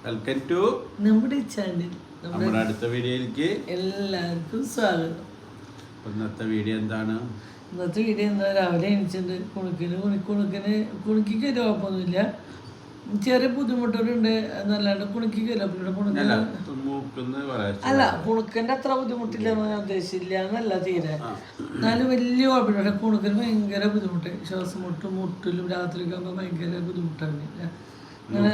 Welcome to നമ്മുടെ channel. നമ്മുടെ അടുത്ത വീഡിയോയിലേക്ക് എല്ലാവർക്കും സ്വാഗതം. ഇന്നത്തെ വീഡിയോ എന്താണ്? ഇന്നത്തെ വീഡിയോ എന്താ, രാവിലെ എണിച്ചിട്ടുണ്ട്. കുണുക്കിക്ക് കുഴപ്പമൊന്നുമില്ല, ചെറിയ ബുദ്ധിമുട്ടുകളുണ്ട്. എന്നല്ലാണ്ട് കുണുക്കിക്ക് അല്ല, കുണുക്കൻ്റെ അത്ര ബുദ്ധിമുട്ടില്ല എന്ന് ഞാൻ ഉദ്ദേശിച്ചില്ല എന്നല്ല തീരെ. എന്നാലും വലിയ കുഴപ്പമില്ല. പക്ഷെ കുണുക്കിന് ഭയങ്കര ബുദ്ധിമുട്ട്, ശ്വാസം മുട്ടിലും രാത്രിയൊക്കെ ആകുമ്പോൾ ഭയങ്കര ബുദ്ധിമുട്ടാണ്. അങ്ങനെ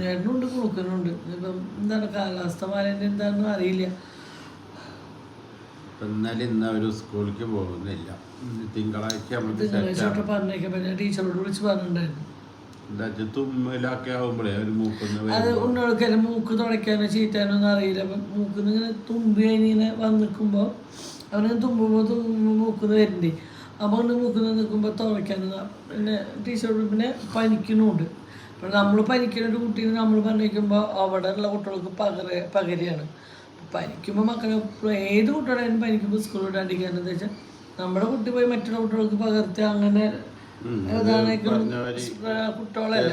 ചേട്ടനുണ്ട്, കുണുക്കനുണ്ട്. ഇപ്പം എന്താണ് കാലാവസ്ഥ മാലിന്യം എന്താണെന്ന് അറിയില്ല. സ്കൂളിലേക്ക് പോകുന്നില്ല. തിങ്കളാഴ്ച പറഞ്ഞേക്കാൻ പറ്റില്ല. ടീച്ചറോട് വിളിച്ച് പറഞ്ഞിട്ടുണ്ടായിരുന്നു. അത് ഉണ്ണോൾക്കെല്ലാം മൂക്ക് തുടയ്ക്കാനോ ചീറ്റാനോ ഒന്നും അറിയില്ല. അപ്പം മൂക്കിന്ന് ഇങ്ങനെ തുമ്പി കഴിഞ്ഞിങ്ങനെ വന്ന് നിൽക്കുമ്പോൾ അവന് തുമ്പുമ്പോൾ മൂക്കുന്ന് വരുന്നുണ്ട്. അപ്പോൾ ഒന്ന് മൂക്കുന്ന് നിൽക്കുമ്പോൾ തുറയ്ക്കാനൊന്നും. പിന്നെ ടീച്ചറോട് പിന്നെ പനിക്കുന്നുണ്ട്. അപ്പോൾ നമ്മൾ പനിക്കുന്ന ഒരു കുട്ടീനെ നമ്മൾ പറഞ്ഞിരിക്കുമ്പോൾ അവിടെ ഉള്ള കുട്ടികൾക്ക് പകരയാണ്. പനിക്കുമ്പോൾ മക്കളെ ഏത് കുട്ടികളായാലും പനിക്കുമ്പോൾ സ്കൂളിൽ വിടാണ്ടിരിക്കുക. എന്താ വെച്ചാൽ നമ്മുടെ കുട്ടി പോയി മറ്റുള്ള കുട്ടികൾക്ക് പകർത്തി അങ്ങനെ കുട്ടികളല്ലേ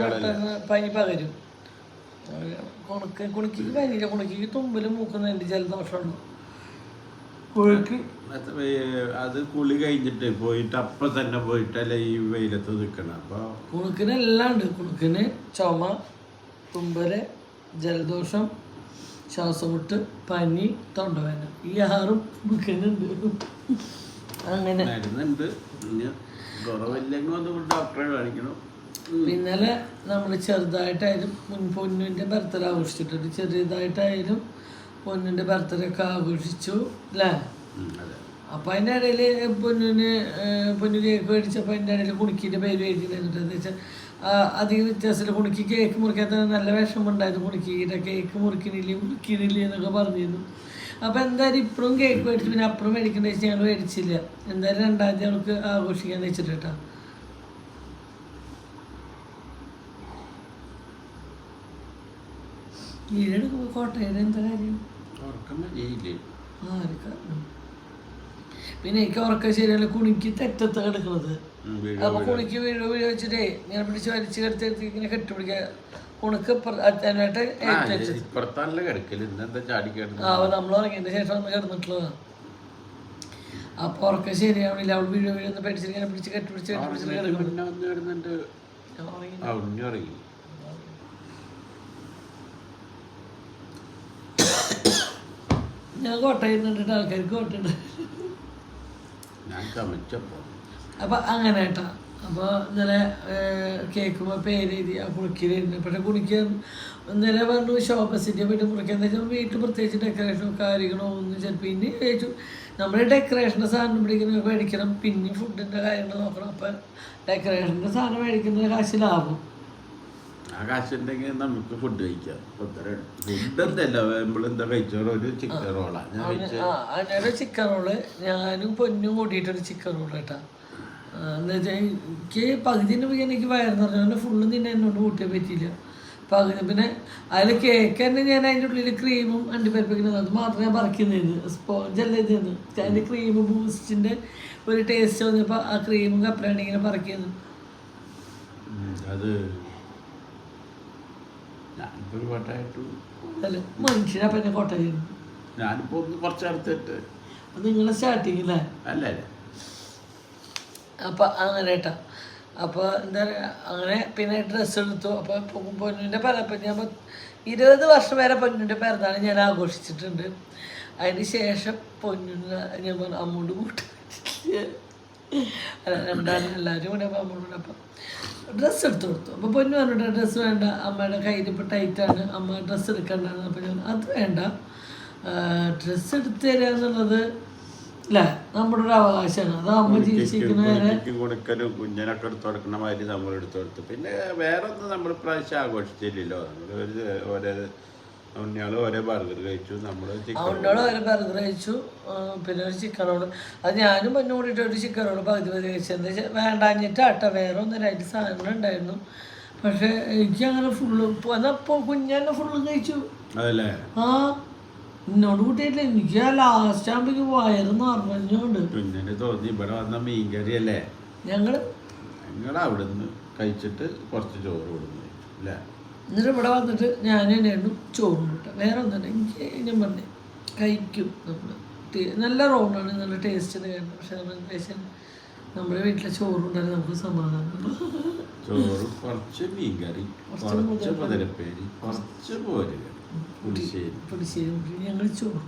പെട്ടെന്ന് പനി പകരും. കുണുക്കിക്ക് പനിയില്ല, കുണുക്കിക്ക് തുമ്പലും മൂക്കുന്നുണ്ട്, ജലദോഷമുണ്ട്. അത് കുളി കഴിഞ്ഞിട്ട് പോയിട്ട് അപ്പം തന്നെ പോയിട്ടല്ലേ ഈ വെയിലത്ത് നിൽക്കണം. അപ്പോൾ കുണുക്കിനെല്ലാം ഉണ്ട്. കുണുക്കിന് ചുമ, തുമ്പല്, ജലദോഷം, ശ്വാസമുട്ട്, പനി, തൊണ്ടവേദന, ഈ 6 കുണുക്കിനുണ്ട്. അങ്ങനെ മരുന്നുണ്ട്. ഡോക്ടറെ കാണിക്കണം. ഇന്നലെ നമ്മൾ ചെറുതായിട്ടായാലും പൊന്നിൻ്റെ ബർത്ത്ഡേ ആഘോഷിച്ചിട്ടുണ്ട്. ചെറിയതായിട്ടായാലും പൊന്നിൻ്റെ ബർത്ത്ഡേ ഒക്കെ ആഘോഷിച്ചു അല്ലേ. അപ്പം അതിൻ്റെ ഇടയിൽ പൊന്നു കേക്ക് മേടിച്ചപ്പോൾ അതിൻ്റെ ഇടയിൽ കുണുക്കിൻ്റെ പേര് എഴുതിയിട്ടുണ്ട്. എന്താ വെച്ചാൽ അധികം വ്യത്യാസമില്ല. കുണുക്കി കേക്ക് മുറിക്കാത്ത നല്ല വിഷമം ഉണ്ടായിരുന്നു. കുണുക്കിയുടെ കേക്ക് മുറിക്കണില്ല എന്നൊക്കെ പറഞ്ഞിരുന്നു. അപ്പോൾ എന്തായാലും ഇപ്പോഴും കേക്ക് മേടിച്ചു. പിന്നെ അപ്പുറം മേടിക്കേണ്ട വെച്ചാൽ ഞങ്ങൾ മേടിച്ചില്ല. എന്തായാലും 2-ാം തീയതി അവൾക്ക് ആഘോഷിക്കാന്ന് വെച്ചിട്ട് കേട്ടോ. വീടെടുക്കുമ്പോൾ കോട്ടയുടെ എന്താ കാര്യം? പിന്നെ എനിക്ക് ഉറക്കം ശരിയല്ല. കുണിക്ക് തെറ്റത്ത് കിടക്കുന്നത്. അപ്പൊ കുണിക്ക് വീട് വെച്ചിട്ടേ ഞാൻ പിടിച്ച് വലിച്ചു കിടത്തി ഇങ്ങനെ കെട്ടുപിടിക്കുക. കുണക്ക് നമ്മൾ ഉറങ്ങിയതിന് ശേഷം വന്ന് കിടന്നിട്ടുള്ളതാണ്. അപ്പൊ ഉറക്കം ശരിയാവണില്ല. അവൾ വീഴൊന്ന് പേടിച്ചിട്ട് ഇങ്ങനെ പിടിച്ച് കെട്ടിപ്പിടിച്ച് കിടക്കുന്നുണ്ട്. ഞാൻ കോട്ടയുന്നുണ്ട്, ആൾക്കാർക്ക് കോട്ടയുണ്ട്. അപ്പൊ അങ്ങനെ കേട്ടാ. അപ്പോൾ ഇന്നലെ കേൾക്കുമ്പോൾ പേര് എഴുതി ആ കുണിക്കിലായിരുന്നു. പക്ഷെ കുണിക്കാൻ ഇന്നലെ പറഞ്ഞു ഷോപ്പസിൻ്റെ വീട്ടിൽ മുറിക്കാൻ. എന്താ വെച്ചാൽ വീട്ടിൽ പ്രത്യേകിച്ച് ഡെക്കറേഷനോ കാര്യങ്ങളോ ഒന്നും ചിലപ്പോൾ പിന്നെ ചോദിച്ചു. നമ്മൾ ഡെക്കറേഷൻ്റെ സാധനം പിടിക്കുന്ന മേടിക്കണം, പിന്നെ ഫുഡിൻ്റെ കാര്യങ്ങൾ നോക്കണം. അപ്പം ഡെക്കറേഷൻ്റെ സാധനം മേടിക്കുന്ന കാശ് ലാഭം. ആ കാശുണ്ടെങ്കിൽ നമുക്ക് ഫുഡ് കഴിക്കാം. ഫുഡ് എന്തല്ല നമ്മളെന്താ കഴിച്ചോളൂ, ഒരു ചിക്കൻ റോളാണ്. അതിനൊരു ചിക്കൻ റോള് ഞാനും പൊന്നും കൂട്ടിയിട്ടൊരു ചിക്കൻ റോള് കേട്ടാ. എന്താ വെച്ചാൽ എനിക്ക് പകുതിൻ്റെ പോയി എനിക്ക് വയറെന്ന് പറഞ്ഞാൽ ഫുള്ളും തന്നെ എന്നോട് കൂട്ടിയാൽ പറ്റിയില്ല. പകുതി പിന്നെ അതിൽ കേക്ക് തന്നെ ഞാൻ അതിൻ്റെ ഉള്ളിൽ ക്രീമും അണ്ടിപ്പരിപ്പിക്കുന്നത് അത് മാത്രമേ ഞാൻ പറിക്കുന്നതായിരുന്നു. സ്പോഞ്ചല്ല ഇതെന്ന് അതിൻ്റെ ക്രീം ബൂസ്റ്റിൻ്റെ ഒരു ടേസ്റ്റ് വന്നപ്പോൾ ആ ക്രീമും കപ്പലാണ് ഇങ്ങനെ പറിക്കുന്നത്. അല്ല മനുഷ്യനപ്പം എന്നെ കോട്ടയായിരുന്നു. ഞാനിപ്പോ കുറച്ചടുത്തിട്ട് നിങ്ങളെ സ്റ്റാർട്ടിങ് അല്ലേ? അല്ലേ. അപ്പം അങ്ങനെ കേട്ടോ. അപ്പോൾ എന്താ പറയുക, അങ്ങനെ പിന്നെ ഡ്രസ്സ് എടുത്തു. അപ്പോൾ പൊന്നിൻ്റെ പിറപ്പം ഞാൻ 20 വർഷം വരെ പൊന്നിൻ്റെ പിറന്നാൾ ഞാൻ ആഘോഷിച്ചിട്ടുണ്ട്. അതിന് ശേഷം പൊന്നിന് ഞാൻ അമ്മോട് കൂട്ടി അല്ല എല്ലാവരും കൂടെ അമ്മോട്. അപ്പം ഡ്രസ്സ് എടുത്തു കൊടുത്തു. അപ്പോൾ പൊന്നു പറഞ്ഞിട്ട് ഡ്രസ്സ് വേണ്ട, അമ്മയുടെ കയ്യിൽ ഇപ്പോൾ ടൈറ്റാണ്, അമ്മ ഡ്രസ്സ് എടുക്കണ്ടാണ്. അപ്പോൾ ഞാൻ അത് വേണ്ട, ഡ്രസ്സ് എടുത്ത് തരിക എന്നുള്ളത് അല്ലേ നമ്മുടെ ഒരു അവകാശമാണ്. അത് അമ്മ ജീവിച്ചിരിക്കുന്നവരെ കുഞ്ഞിനൊക്കെ എടുത്ത് കൊടുക്കുന്ന മാതിരി നമ്മൾ എടുത്തു കൊടുത്തു. പിന്നെ വേറെ ഒന്നും നമ്മൾ പ്രാവശ്യം ആഘോഷിച്ചില്ലല്ലോ. നമ്മൾ ഓരോ ബർഗർ കഴിച്ചു, ഓരോ ബർഗർ കഴിച്ചു. പിന്നെ ഒരു ചിക്കൻ റോള്, അത് ഞാനും പൊന്നും കൂടിയിട്ട് ഒരു ചിക്കൻ റോള് പകുതി കഴിച്ചു. എന്താ വെച്ചാൽ വേണ്ടാഞ്ഞിട്ടാട്ടോ, വേറെ ഒന്നരായിട്ട് സാധനങ്ങളുണ്ടായിരുന്നു. പക്ഷെ എനിക്ക് അങ്ങനെ ഫുള്ള് എന്നപ്പോൾ കുഞ്ഞെന്നെ ഫുള്ള് കഴിച്ചു. അതല്ലേ? ആ എന്നോട് കൂട്ടിയിട്ടില്ല. എനിക്ക് ആ ലാസ്റ്റ് ആകുമ്പോഴേക്ക് വയറ് നിറഞ്ഞോണ്ട് തോന്നി ഇവിടെ വന്ന മീൻകറി അല്ലേ ഞങ്ങൾ അവിടുന്ന് കഴിച്ചിട്ട് കുറച്ച് ചോറ് കൊടുക്കുന്നു അല്ലേ? എന്നിട്ട് ഇവിടെ വന്നിട്ട് ഞാൻ തന്നെയാണ് ചോറും കിട്ടുക. വേറെ ഒന്നും എനിക്ക് ഞാൻ പറഞ്ഞു കഴിക്കും നമ്മൾ. നല്ല റോണാണ്, നല്ല ടേസ്റ്റിന് കാരണം. പക്ഷെ നമ്മൾ കഴിച്ചാൽ നമ്മുടെ വീട്ടിലെ ചോറുണ്ടായാലും നമുക്ക് സമാധാനം. ചോറ്, കുറച്ച് മീൻകറി, കുറച്ച് മുതിരപ്പേരി, കുറച്ച് പുളിശ്ശേരി ഞങ്ങൾ ചോറും.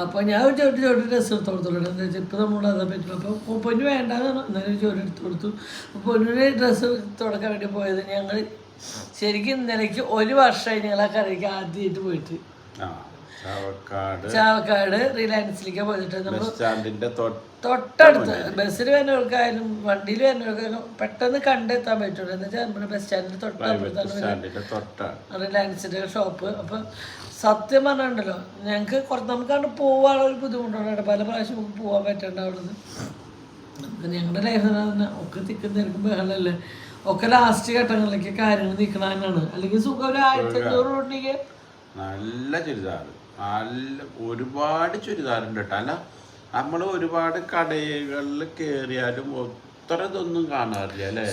അപ്പോൾ ഞാൻ ചോട്ട് ഡ്രസ്സ് എടുത്ത് കൊടുത്തോളൂ. എന്താ വെച്ചാൽ ഇപ്പോൾ നമ്മൾ അതാ പറ്റും. അപ്പോൾ പൊന്നു വേണ്ടാന്ന് എന്നാലും ചോറ് എടുത്ത് കൊടുത്തു. പൊന്നിന് ഡ്രസ്സ് തുടക്കാൻ വേണ്ടി പോയത് ഞങ്ങൾ ശരിക്കും ഇന്നലേക്ക് 1 വർഷമായി ഞങ്ങൾ ആ കടയ്ക്ക് ആദ്യമായിട്ട് പോയിട്ട്. ചാവക്കാട് റിലയൻസിലേക്ക് പോയിട്ട് നമ്മൾ തൊട്ടടുത്ത് ബസ്സിൽ വരുന്നവർക്കായാലും വണ്ടിയിൽ വരുന്നവർക്കായാലും പെട്ടെന്ന് കണ്ടെത്താൻ പറ്റുള്ളൂ. എന്ന് വെച്ചാൽ നമ്മുടെ ബസ് സ്റ്റാൻഡിൻ്റെ തൊട്ടടുത്താണ് റിലയൻസിൻ്റെ ഷോപ്പ്. അപ്പം സത്യം പറഞ്ഞിട്ടുണ്ടല്ലോ ഞങ്ങൾക്ക് നമുക്കവിടെ പോകാനുള്ള ഒരു ബുദ്ധിമുട്ടുണ്ട്. പല പ്രാവശ്യം നമുക്ക് പോകാൻ പറ്റണ്ട അവിടുന്ന്. ഞങ്ങളുടെ ലൈഫിൽ തന്നെ ഒക്കെ തിക്കുന്നിരിക്കും ബഹളല്ലേ, ഒക്കെ ലാസ്റ്റ് ഘട്ടങ്ങളിലേക്ക് കാര്യങ്ങൾ നിൽക്കണതാണ്. അല്ലെങ്കിൽ സുഖം ഒരു 1500 രൂപയ്ക്ക് നല്ല ചുരിദാർ, നല്ല ഒരുപാട് ചുരിദാറുണ്ട് കേട്ടോ. അല്ല നമ്മൾ ഒരുപാട് കടകളിൽ കയറിയാലും അത്ര ഇതൊന്നും കാണാറില്ല അല്ലേ?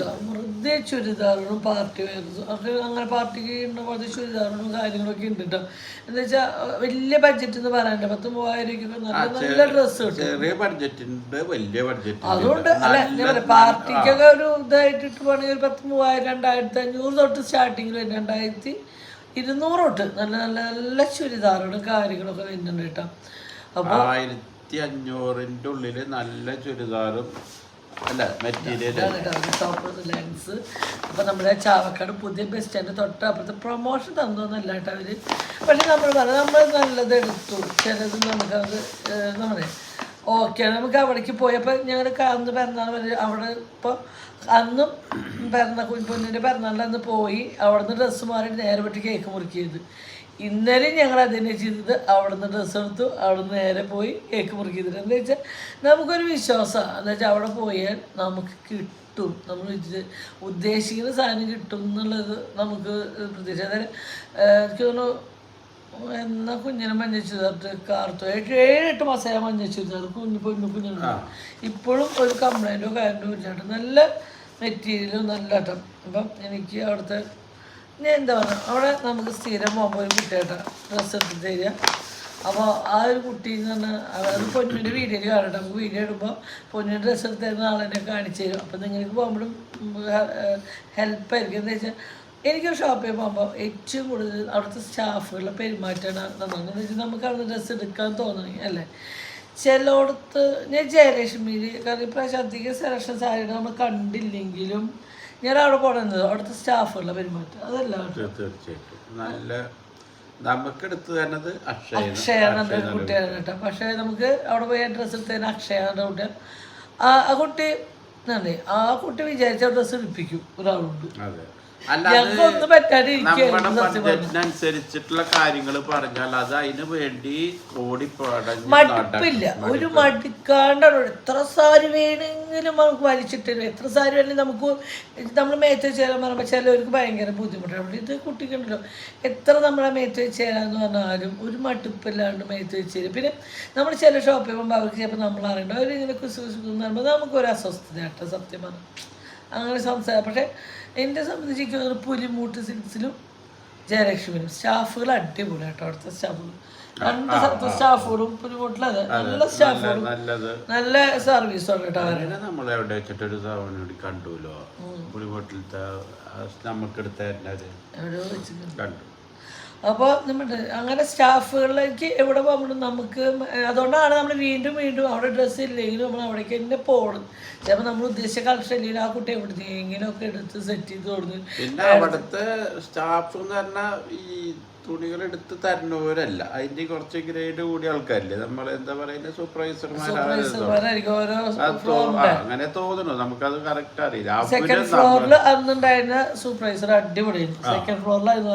സമൃദ്ധി ചുരിദാറും പാർട്ടി വെയർസും അങ്ങനെ പാർട്ടിക്ക് ഇടുന്ന പോലത്തെ ചുരിദാറും കാര്യങ്ങളൊക്കെ ഉണ്ട് കേട്ടോ. എന്താ വെച്ചാൽ വലിയ ബഡ്ജറ്റ് എന്ന് പറയാനില്ല. 10,000-3000 രൂപയ്ക്ക് നല്ല നല്ല ഡ്രസ്സ് കിട്ടും. ചെറിയ ബഡ്ജറ്റ് ഉണ്ട്, വലിയ ബഡ്ജറ്റ്. അതുകൊണ്ട് അല്ല ഞാൻ പാർട്ടിക്കൊക്കെ ഒരു ഇതായിട്ട് ഇട്ട് പോകണമെങ്കിൽ ഒരു 10,000, 2,500 തൊട്ട് സ്റ്റാർട്ടിങ്ങിൽ 2,200 തൊട്ട് നല്ല നല്ല നല്ല ചുരിദാറുകളും കാര്യങ്ങളൊക്കെ വരുന്നുണ്ട് കേട്ടോ. അപ്പോൾ 1,500-ന്റെ ഉള്ളിൽ നല്ല ചുരിദാറും അല്ല മെറ്റീരിയൽ ലെൻസ്. അപ്പോൾ നമ്മുടെ ചാവക്കാട് പുതിയ ബസ് സ്റ്റാൻഡ് തൊട്ടപ്പുറത്ത് പ്രൊമോഷൻ തന്നോന്നല്ല കേട്ടോ അവർ. പക്ഷെ നമ്മൾ നല്ലത് എടുത്തു. ചിലത് നമുക്കത് നമ്മളെ ഓക്കെ നമുക്ക് അവിടേക്ക് പോയപ്പോൾ ഞങ്ങൾ അന്ന് പിറന്നാൾ അവിടെ ഇപ്പോൾ അന്നും പൊന്നിൻ്റെ പിറന്നാളിൽ അന്ന് പോയി. അവിടെ നിന്ന് ഡ്രസ്സ് മാറിയിട്ട് നേരെ വിട്ട് കേക്ക് മുറിക്കിയത്. ഇന്നലെയും ഞങ്ങൾ അതിനെ ചെയ്തത് അവിടെ നിന്ന് ഡ്രസ്സ് എടുത്തു, അവിടെ നിന്ന് നേരെ പോയി കേക്ക് മുറിക്കിയത്. എന്താ വെച്ചാൽ നമുക്കൊരു വിശ്വാസമാണ്. എന്താ വെച്ചാൽ അവിടെ പോയാൽ നമുക്ക് കിട്ടും, നമ്മൾ ഉദ്ദേശിക്കുന്ന സാധനം കിട്ടും എന്നുള്ളത് നമുക്ക് പ്രതീക്ഷ. അതായത് എനിക്ക് തോന്നുന്നു എന്നാ കുഞ്ഞിനെ മഞ്ഞ ചുരിദാറിട്ട് കാർത്തു 7-8 മാസമായ മഞ്ഞ ചുരിദാർ കുഞ്ഞുണ്ട്. ഇപ്പോഴും ഒരു കംപ്ലൈൻറ്റോ കാര്യമോ ഇല്ലാണ്ട് നല്ല മെറ്റീരിയലും നല്ല ഇട്ടം. അപ്പം എനിക്ക് അവിടുത്തെ ഞാൻ എന്താ പറയുക, അവിടെ നമുക്ക് സ്ഥിരം പോകുമ്പോൾ ഒരു കുട്ടിയായിട്ടാണ് ഡ്രസ്സ് എടുത്ത് തരിക. അപ്പോൾ ആ ഒരു കുട്ടി എന്ന് പറഞ്ഞാൽ അത് പൊന്നിൻ്റെ വീഡിയോയിൽ കാണട്ടെ. നമുക്ക് വീഡിയോ ഇടുമ്പോൾ പൊന്നിൻ്റെ ഡ്രസ്സ് എടുത്ത് തരുന്ന ആളെന്നെ കാണിച്ചു തരും. അപ്പോൾ നിങ്ങൾക്ക് പോകുമ്പോഴും ഹെൽപ്പായിരിക്കും. എന്താ വെച്ചാൽ എനിക്കൊരു ഷോപ്പിൽ പോകുമ്പോൾ ഏറ്റവും കൂടുതൽ അവിടുത്തെ സ്റ്റാഫുകളുടെ പെരുമാറ്റമാണ് നന്നാണ്. എന്താ വെച്ചാൽ നമുക്ക് അവിടുന്ന് ഡ്രസ്സ് എടുക്കാൻ തോന്നണി അല്ലേ. ചിലയിടത്ത് ഞാൻ ജയലക്ഷ്മിയിൽ കാരണം പ്രശാന്തിക്ക് സെലക്ഷൻ സാരിയുടെ നമ്മൾ കണ്ടില്ലെങ്കിലും ഞാൻ അവിടെ പോകണമെന്നത് അവിടുത്തെ സ്റ്റാഫുകളുടെ പെരുമാറ്റം അതല്ല തീർച്ചയായിട്ടും നല്ല നമുക്കെടുത്ത് തരുന്നത് അക്ഷയാണ് കുട്ടിയാണ് കേട്ടോ. പക്ഷേ നമുക്ക് അവിടെ പോയി ഡ്രസ്സ് എടുത്ത് തന്നെ അക്ഷയാണ് കുട്ടി. ആ കുട്ടി ആ കുട്ടി വിചാരിച്ച ഡ്രസ്സ് എടുപ്പിക്കും ഒരാളുണ്ട്. അനുസരിച്ചിട്ടുള്ള കാര്യങ്ങൾ പറഞ്ഞാൽ അത് അതിന് വേണ്ടി മടുപ്പില്ല, ഒരു മടുക്കാണ്ടാണ്. എത്ര സാരി വേണമെങ്കിലും നമുക്ക് വലിച്ചിട്ടില്ല, എത്ര സാരി വേണമെങ്കിലും നമുക്ക് നമ്മൾ മേത്ത് ചേരാൻ പറയുമ്പോൾ ചിലവർക്ക് ഭയങ്കര ബുദ്ധിമുട്ടാണ്. ഇത് കുട്ടിക്കുണ്ടല്ലോ എത്ര നമ്മളെ മേത്ത് ചേരാന്ന് പറഞ്ഞാലും ഒരു മടുപ്പില്ലാണ്ട് മേത്ത് വെച്ച് തരും. പിന്നെ നമ്മൾ ചില ഷോപ്പിൽ പോകുമ്പോൾ അവർക്ക് ചിലപ്പോൾ നമ്മൾ അറിയണ്ട അവരിങ്ങനെ കുസുകുസുന്ന് പറയുമ്പോൾ നമുക്കൊരു അസ്വസ്ഥത കേട്ടോ സത്യം പറഞ്ഞു അങ്ങനെ സംസാരം. പക്ഷേ എന്നെ സംബന്ധിച്ച് പുലിമൂട്ട് സിൽക്സിലും ജയലക്ഷ്മിയിലും സ്റ്റാഫുകൾ അടിപൊളിയാട്ടോ. അവിടുത്തെ സ്റ്റാഫുകൾ 2 സ്ഥലത്തെ സ്റ്റാഫുകളും പുലിമൂട്ടിലത് നല്ല സ്റ്റാഫുകളും നല്ല സർവീസും കേട്ടോ. നമ്മൾ എവിടെ വെച്ചിട്ടൊരു കണ്ടുല്ലോ പുലിമൂട്ടിലത്തെ നമുക്കെടുത്ത കണ്ടു. അപ്പോൾ നമ്മുടെ അങ്ങനെ സ്റ്റാഫുകളിലേക്ക് എവിടെ പോകുമ്പോഴും നമുക്ക് അതുകൊണ്ടാണ് നമ്മൾ വീണ്ടും അവിടെ ഡ്രസ്സ് ഇല്ലെങ്കിലും നമ്മൾ അവിടേക്ക് തന്നെ പോകണം. ചിലപ്പോൾ നമ്മൾ ഉദ്ദേശിച്ച കളക്ഷൻ ഇല്ലെങ്കിൽ ആ കുട്ടി എവിടെയെങ്കിലുമൊക്കെ എടുത്ത് സെറ്റ് ചെയ്ത് കൊടുക്കും. പിന്നെ അവിടുത്തെ സ്റ്റാഫ് എന്ന് പറഞ്ഞാൽ ഈ തുണികൾ എടുത്ത് തരുന്നവരല്ല, അതിന്റെ കുറച്ച് ഗ്രേഡ് കൂടിയ ആൾക്കാരില്ലേ നമ്മൾ എന്താ പറയുന്നത് സൂപ്പർവൈസർമാരായിരിക്കും. അങ്ങനെ തോന്നുന്നു, നമുക്കത് കറക്റ്റ് അറിയില്ല. സെക്കൻഡ് ഫ്ലോറിൽ അന്നുണ്ടായിരുന്ന സൂപ്പർവൈസർ അടിപൊളിയായിരുന്നു. സെക്കൻഡ് ഫ്ലോറിലായിരുന്നു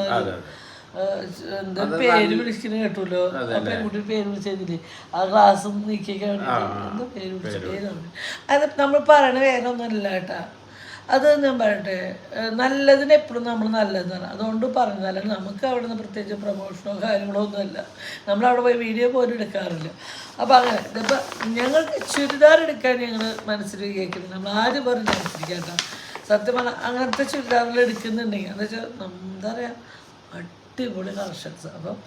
എന്താ പേര് വിളിക്കുന്ന കേട്ടല്ലോ, പെൺകുട്ടി പേര് വിളിച്ചതില്ലേ ആ ഗ്ലാസ് നീക്കിയൊക്കെ എന്താ പേര് വിളിച്ച പേരാണ് അത് നമ്മൾ പറയണ വേറെ ഒന്നുമല്ല കേട്ടാ. അത് ഞാൻ പറയട്ടെ, നല്ലതിന് എപ്പോഴും നമ്മൾ നല്ലതാണ്. അതുകൊണ്ട് പറഞ്ഞാൽ നമുക്ക് അവിടെ നിന്ന് പ്രത്യേകിച്ച് പ്രൊമോഷനോ കാര്യങ്ങളോ ഒന്നുമല്ല. നമ്മളവിടെ പോയി വീഡിയോ പോലും എടുക്കാറില്ല. അപ്പോൾ അങ്ങനെ ഇതിപ്പോൾ ഞങ്ങൾക്ക് ചുരിദാർ എടുക്കാൻ ഞങ്ങൾ മനസ്സിൽ കേൾക്കുന്നത് നമ്മൾ ആരും പറഞ്ഞ് അനുസരിക്കാട്ടോ. സത്യം പറഞ്ഞാൽ അങ്ങനത്തെ ചുരിദാറുകൾ എടുക്കുന്നുണ്ടെങ്കിൽ എന്താ വെച്ചാൽ എന്താ പറയുക, അടിപൊളി കളക്ഷൻസ്. അപ്പം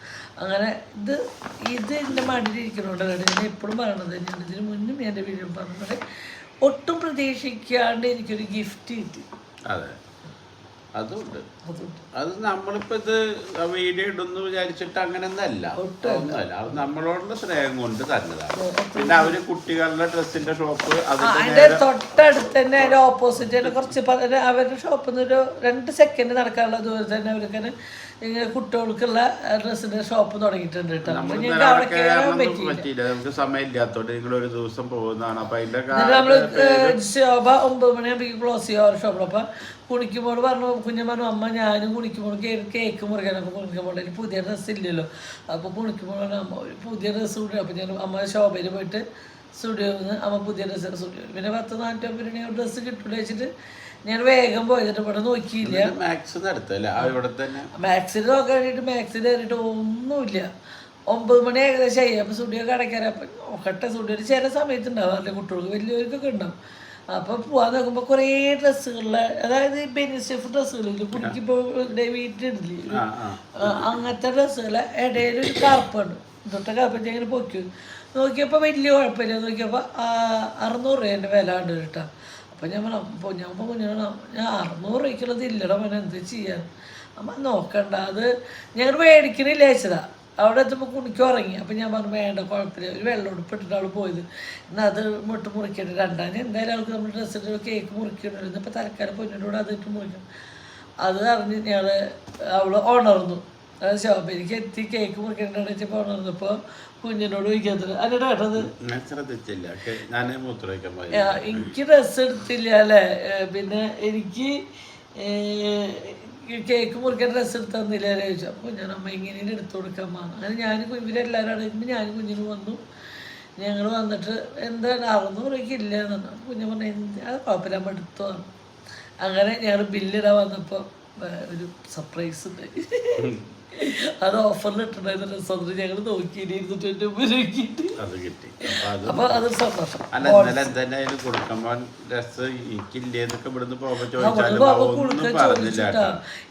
അങ്ങനെ ഇത് എൻ്റെ മടിയിലിരിക്കണോണ്ടല്ലോ ഞാൻ എപ്പോഴും പറയണത്. ഞാൻ ഇതിന് മുന്നും എൻ്റെ വീഡിയോ പറഞ്ഞത് ഒട്ടും പ്രതീക്ഷിക്കാണ്ട് എനിക്കൊരു ഗിഫ്റ്റ് കിട്ടി. അതെ, അതുണ്ട്. അത് നമ്മളിപ്പോൾ ഇത് വീഡിയോ ഇടുന്നു വിചാരിച്ചിട്ട് അങ്ങനെയൊന്നല്ല, ഒന്നുമല്ല. അത് നമ്മളോടുള്ള സ്നേഹം കൊണ്ട് തന്നതാണ്. പിന്നെ അവര് കുട്ടികളുടെ ഡ്രസ്സിന്റെ ഷോപ്പ് അതിന്റെ തൊട്ടടുത്ത് തന്നെ അതിന്റെ ഓപ്പോസിറ്റ് തന്നെ കുറച്ച് അവരുടെ ഷോപ്പിൽ നിന്ന് ഒരു 2 സെക്കൻഡ് നടക്കാനുള്ള ദൂരം തന്നെ അവർക്ക് കുട്ടികൾക്കുള്ള ഡ്രസ്സിന്റെ ഷോപ്പ് തുടങ്ങിയിട്ടുണ്ട് കേട്ടോ. പറ്റിയില്ല, നമുക്ക് സമയമില്ലാത്തോണ്ട് നിങ്ങൾ ഒരു ദിവസം പോകുന്നതാണ്. അപ്പൊ അതിന്റെ നമ്മള് ശോഭ 9 മണിയാകുമ്പോൾ ക്ലോസ് ചെയ്യാം ഒരു ഷോപ്പിൽ. അപ്പൊ കുണിക്കുമ്പോൾ പറഞ്ഞു, കുഞ്ഞൻ പറഞ്ഞു, അമ്മ ഞാനും കുണിക്കുമ്പോൾ കേക്ക് മുറിക്കാൻ. അപ്പോൾ കുണിക്കുമ്പോൾ എനിക്ക് പുതിയ ഡ്രസ്സ് ഇല്ലല്ലോ. അപ്പോൾ കുണിക്കുമ്പോൾ അമ്മ ഒരു പുതിയ ഡ്രസ്സ് കൂടി. അപ്പോൾ ഞാൻ അമ്മ ശോഭയിൽ പോയിട്ട് സ്റ്റുഡിയോയിൽ നിന്ന് അമ്മ പുതിയ ഡ്രസ്സ് സ്റ്റുഡിയോ പിന്നെ 10-450 രൂപ ഡ്രസ്സ് കിട്ടൂല വെച്ചിട്ട് ഞാൻ വേഗം പോയിട്ട് ഇവിടെ നോക്കിയില്ല. മാക്സിൽ നോക്കാൻ വേണ്ടിയിട്ട് മാക്സിൽ കയറിയിട്ട് ഒന്നുമില്ല. 9 മണി ഏകദേശം ആയി. അപ്പോൾ സ്റ്റുഡിയോ കടക്കാറ്. അപ്പം നോക്കട്ടെ, സ്റ്റുഡിയോയിൽ ചില സമയത്ത് ഉണ്ടാവാറില്ല, കുട്ടികൾക്ക് വലിയവർക്കൊക്കെ ഉണ്ടാവും. അപ്പോൾ പോകാൻ നോക്കുമ്പോൾ കുറേ ഡ്രസ്സുകളിലെ, അതായത് ബെനിസ്റ്റഫ് ഡ്രസ്സുകളില്ല, കുടിക്കിപ്പോൾ വീട്ടിലിടില്ല, അങ്ങനത്തെ ഡ്രസ്സുകളെ ഇടയിലൊരു കറുപ്പാണ്. തൊട്ട കറുപ്പ് ഇങ്ങനെ പൊക്കി നോക്കിയപ്പോൾ വലിയ കുഴപ്പമില്ല. നോക്കിയപ്പോൾ 600 രൂപേൻ്റെ വില ഉണ്ട് കേട്ടോ. അപ്പോൾ ഞാൻ കുഞ്ഞാണ് ഞാൻ 600 രൂപയ്ക്കുള്ളത് ഇല്ലടോ മോനെ, എന്ത് ചെയ്യാൻ. അമ്മ നോക്കണ്ട, അത് ഞങ്ങൾ മേടിക്കണില്ല അയച്ചതാ. അവിടെ എത്തുമ്പോൾ കുണിക്ക് ഉറങ്ങി. അപ്പം ഞാൻ പറഞ്ഞു വേണ്ട കുഴപ്പമില്ല, ഒരു വെള്ളം ഉടുപ്പിട്ടിട്ട് അവൾ പോയത്. എന്നാൽ അത് മുട്ട് മുറിക്കട്ടെ. രണ്ടാം എന്തായാലും അവൾക്ക് നമ്മൾ ഡ്രസ്സിട്ട് കേക്ക് മുറിക്കണമല്ലോ. ഇന്നിപ്പോൾ തൽക്കാലം പൊന്നിൻ്റെ കൂടെ അതിട്ട് മുറിക്കണം. അത് അറിഞ്ഞ് ഞങ്ങൾ അവൾ ഉണർന്നു. അത് ശോഭ എനിക്ക് എത്തി കേക്ക് മുറിക്കേണ്ടതെന്ന് വെച്ചപ്പോൾ ഉണർന്നപ്പോൾ കുഞ്ഞിനോട് ചോദിക്കാത്തത് അതിൻ്റെ കേട്ടത് എനിക്ക് ഡ്രസ്സ് എടുത്തില്ല അല്ലേ. പിന്നെ എനിക്ക് കേക്ക് മുറിക്കാൻ ഡ്രസ്സ് എടുത്ത് തന്നില്ല ചോദിച്ചു. അപ്പോൾ ഞാൻ അമ്മ ഇങ്ങനെ എടുത്തു കൊടുക്കാൻ വന്നു. അങ്ങനെ ഞാനും ഇവരെല്ലാവരും അടങ്ങുമ്പോൾ ഞാനും കുഞ്ഞിനും വന്നു. ഞങ്ങൾ വന്നിട്ട് എന്താണ് 600 രൂപയ്ക്ക് ഇല്ല എന്ന് പറഞ്ഞു. കുഞ്ഞു പറഞ്ഞു അത് കുഴപ്പമില്ല അമ്മ എടുത്തു പറഞ്ഞു. അങ്ങനെ ഞങ്ങൾ ബില്ലിടാൻ വന്നപ്പോൾ ഒരു സർപ്രൈസ് ഉണ്ട്. അത് ഓഫറിൽ ഇട്ടുണ്ടായിരുന്ന ഡ്രസ്സ് അത് ഞങ്ങൾ നോക്കി 250 രൂപയ്ക്കിട്ട്. അപ്പൊ അതൊരു സന്തോഷം.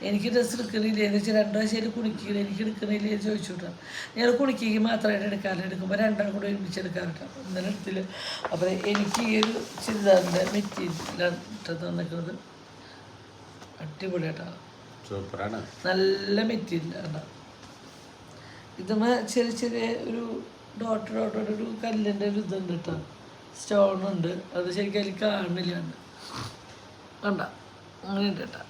എനിക്ക് ഡ്രസ്സ് എടുക്കണില്ലേ എന്ന് വെച്ചാൽ 2 ആഴ്ചയിൽ കുണിക്കില്ല, എനിക്ക് എടുക്കണില്ലേ എന്ന് ചോദിച്ചുട്ടാ. ഞാൻ കുണിക്ക് മാത്രമായിട്ട് എടുക്കാറ്. എടുക്കുമ്പോൾ 2 കൂടെ ഒരുമിച്ച് എടുക്കാറുണ്ട്. ഇന്നലെ എടുത്തില്ല. അപ്പോൾ എനിക്ക് ഈ ഒരു ചുരിദാറിൻ്റെ മെറ്റീരിയലാണ് തന്നിക്കുന്നത്. അടിപൊളിയായിട്ടാണ്, സൂപ്പറാണ്, നല്ല മെറ്റീരിയലാണ്. ഇതുമ്മ ചെറിയ ചെറിയ ഒരു ഡോട്ടൊരു കല്ലിൻ്റെ ഒരു ഇതുണ്ട് കേട്ടോ, സ്റ്റോണുണ്ട്. അത് ശരിക്കും അതിൽ കാണില്ല കണ്ട, അങ്ങനെ ഉണ്ട് കേട്ടോ.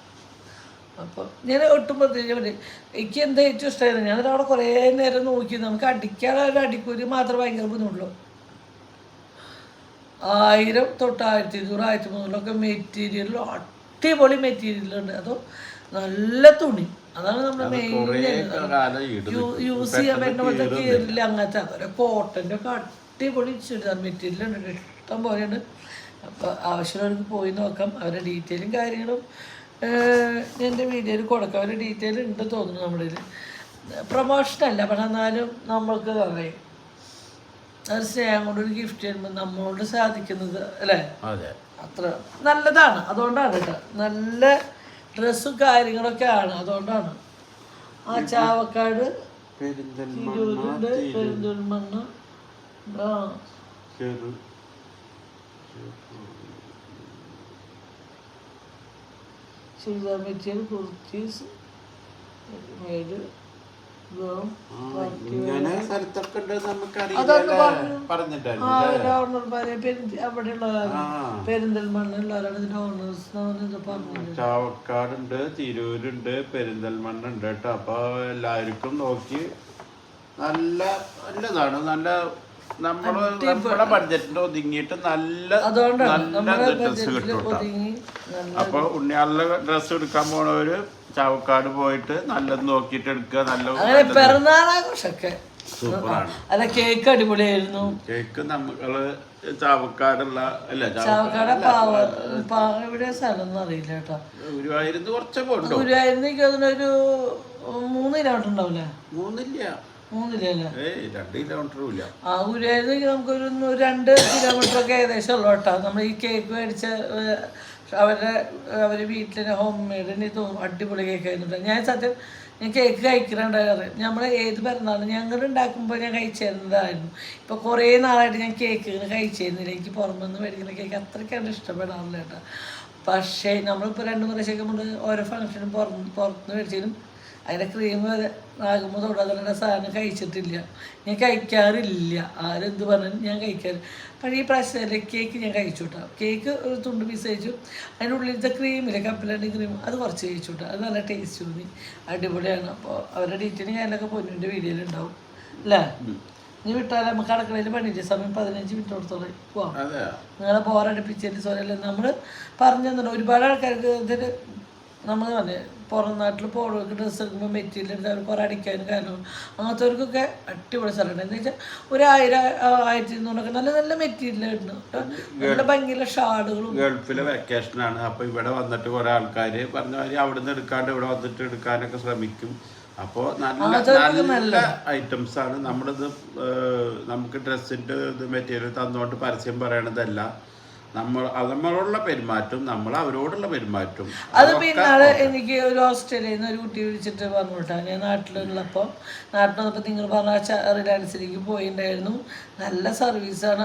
അപ്പോൾ ഞാൻ ഒട്ടും പ്രത്യേകിച്ച് പറ്റി എനിക്ക് എന്താ ഏറ്റവും ഇഷ്ടമായിരുന്നു. ഞാനത് അവിടെ കുറേ നേരം നോക്കി. നമുക്ക് അടിക്കാനുള്ള ഒരു അടിക്കൂലി മാത്രം ഭയങ്കര ബുദ്ധിമുട്ടുള്ളൂ. 1000 തൊട്ട് 1200 1300 മെറ്റീരിയൽ, അടിപൊളി മെറ്റീരിയലുണ്ട്. അതോ നല്ല തുണി, അതാണ് നമ്മുടെ മെയിൻ യൂസ് ചെയ്യാൻ പറ്റുന്ന പോലത്തെ കീറില്ല. അങ്ങനത്തെ ഓരോ കോട്ടൻ്റെ ഒക്കെ അടിപൊളി ചുരിദാർ മെറ്റീരിയലുണ്ട്, ഇഷ്ടം പോലെയുണ്ട്. അപ്പോൾ ആവശ്യമുള്ളവർക്ക് പോയി നോക്കാം. അവരുടെ ഡീറ്റെയിലും കാര്യങ്ങളും എൻ്റെ വീഡിയോയിൽ കൊടുക്കാം. അവരുടെ ഡീറ്റെയിൽ ഉണ്ട് തോന്നുന്നു നമ്മുടെ ഇതിൽ. പ്രൊമോഷനല്ല, പക്ഷെ എന്നാലും നമ്മൾക്ക് അറിയാം അത് സ്നേഹം കൊണ്ടൊരു ഗിഫ്റ്റ് ചെയ്യുമ്പോൾ നമ്മളോട് സാധിക്കുന്നത് അല്ലേ, അത്ര നല്ലതാണ്. അതുകൊണ്ടാണ് കേട്ടോ, നല്ല ഡ്രസ്സും കാര്യങ്ങളൊക്കെ ആണ്. അതുകൊണ്ടാണ് ആ ചാവക്കാട് തിരൂരുണ്ട്, പെരിന്തൽമണ്ണ ചുരിദാർ മെറ്റീരിയൽ, കുർത്തീസ്, മേഡ് ചാവക്കാടുണ്ട്, തിരൂരുണ്ട്, പെരിന്തൽമണ്ണ ഉണ്ട് കേട്ടോ. അപ്പൊ എല്ലാവർക്കും നോക്കി നല്ലതാണ്. നല്ല നമ്മുടെ ബഡ്ജറ്റിന്റെ ഒതുങ്ങിയിട്ട് നല്ല ഡ്രസ്സ് കിട്ടും. അപ്പൊ ഉണ്ണിയാളുടെ ഡ്രസ്സ് എടുക്കാൻ പോണവര് ചാവക്കാട് പോയിട്ട് നല്ലത് നോക്കിയിട്ട് എടുക്കുക. നല്ല പിറന്നാളാഘോഷമൊക്കെ സൂപ്പറാണ്. അല്ല കേക്ക് അടിപൊളിയായിരുന്നു. കേക്ക് നമ്മള് ചാവക്കാടുള്ള അല്ല എവിടെ സ്ഥലം അറിയില്ല കേട്ടോ. ഗുരുവായൂരിന്ന് കുറച്ചൊക്കെ ഉണ്ടോ? ഗുരുവായൂരിന്ന് എനിക്ക് അതിനൊരു 3 കിലോമീറ്റർ ഉണ്ടാവില്ലേ? 3 കിലോമീറ്ററും ഇല്ല. ആ ഗുരുവായൂരിന്ന് നമുക്കൊരു 2 കിലോമീറ്റർ ഒക്കെ ഏകദേശം ഉള്ളു കേട്ടോ. നമ്മൾ ഈ കേക്ക് മേടിച്ച അവരുടെ വീട്ടിലെ ഹോം മെയ്ഡിന് അടിപൊളി കേക്ക് ആയിരുന്നു. ഞാൻ സത്യം ഞാൻ കേക്ക് കഴിക്കുന്നുണ്ടാകാറ്. നമ്മൾ ഏത് പിറന്നാളും ഞങ്ങൾ ഉണ്ടാക്കുമ്പോൾ ഞാൻ കഴിച്ചിരുന്നതായിരുന്നു. ഇപ്പോൾ കുറേ നാളായിട്ട് ഞാൻ കേക്ക് കഴിച്ചിരുന്നില്ല. എനിക്ക് പുറമെന്ന് മേടിക്കുന്ന കേക്ക് അത്രയ്ക്കാണ് ഇഷ്ടപ്പെടാറില്ല കേട്ടോ. പക്ഷേ നമ്മളിപ്പോൾ 2 പ്രാവശ്യമൊക്കെ നമ്മൾ ഓരോ ഫംഗ്ഷനും പുറത്തുനിന്ന് മേടിച്ചാലും അതിൻ്റെ ക്രീം ആകുമ്പോൾ തൊടാതെ സാധനം കഴിച്ചിട്ടില്ല. ഞാൻ കഴിക്കാറില്ല. ആരെന്ത് പറഞ്ഞാലും ഞാൻ കഴിക്കാറ്. പക്ഷേ ഈ പ്രാവശ്യത്തിലെ കേക്ക് ഞാൻ കഴിച്ചു കേട്ടോ. കേക്ക് ഒരു തുണ്ട് പീസ് കഴിച്ചു. അതിൻ്റെ ഉള്ളിലത്തെ ക്രീമില്ലേ, കപ്പലണ്ടി ക്രീം, അത് കുറച്ച് കഴിച്ചു കേട്ടോ. അത് നല്ല ടേസ്റ്റ് തോന്നി, അടിപൊളിയാണ്. അപ്പോൾ അവരുടെ ഡീറ്റെയിലും ഞാനൊക്കെ പൊന്നിൻ്റെ വീഡിയോയിലുണ്ടാവും അല്ലേ? നീ വിട്ടാൽ നമുക്ക് അടുക്കളയിൽ പണിയില്ല. സമയം 15 മിനിറ്റോടത്തോളം പോവാം. നിങ്ങളെ ബോറടിപ്പിച്ചതിന് സോരല്ല. നമ്മൾ പറഞ്ഞു തന്നെ ഒരുപാട് ആൾക്കാർക്ക് ഇതിൽ നമ്മൾ പറഞ്ഞ പുറം നാട്ടിൽ പോകണമെങ്കിൽ ഡ്രസ്സ് എടുക്കുമ്പോൾ മെറ്റീരിയൽ എടുത്ത് അവർ കുറേ അടിക്കാനും കാരണം അങ്ങനത്തെവർക്കൊക്കെ അടിപൊളി സ്ഥലമുണ്ട്. എന്താ വെച്ചാൽ 1000-1200 നല്ല നല്ല മെറ്റീരിയൽ ഉണ്ട്. നല്ല ഭംഗിയുള്ള ഷാളുകളും. ഗൾഫിലെ വെക്കേഷനാണ്. അപ്പോൾ ഇവിടെ വന്നിട്ട് കുറേ ആൾക്കാർ പറഞ്ഞ മാതിരി അവിടെ നിന്ന് എടുക്കാണ്ട് ഇവിടെ വന്നിട്ട് എടുക്കാനൊക്കെ ശ്രമിക്കും. അപ്പോൾ നല്ല ഐറ്റംസ് ആണ്. നമ്മളിത് നമുക്ക് ഡ്രസ്സിൻ്റെ ഇത് മെറ്റീരിയൽ തന്നുകൊണ്ട് പരസ്യം പറയണതല്ല. നമ്മളോടുള്ള പെരുമാറ്റം, നമ്മൾ അവരോടുള്ള പെരുമാറ്റം. അത് പിന്നാലെ എനിക്ക് ഒരു ഓസ്ട്രേലിയയിൽ നിന്ന് ഒരു കുട്ടി വിളിച്ചിട്ട് പറഞ്ഞു കേട്ടോ. ഞാൻ നാട്ടിലുള്ളപ്പോൾ നിങ്ങൾ പറഞ്ഞ റിലയൻസിലേക്ക് പോയിട്ടുണ്ടായിരുന്നു. നല്ല സർവീസാണ്.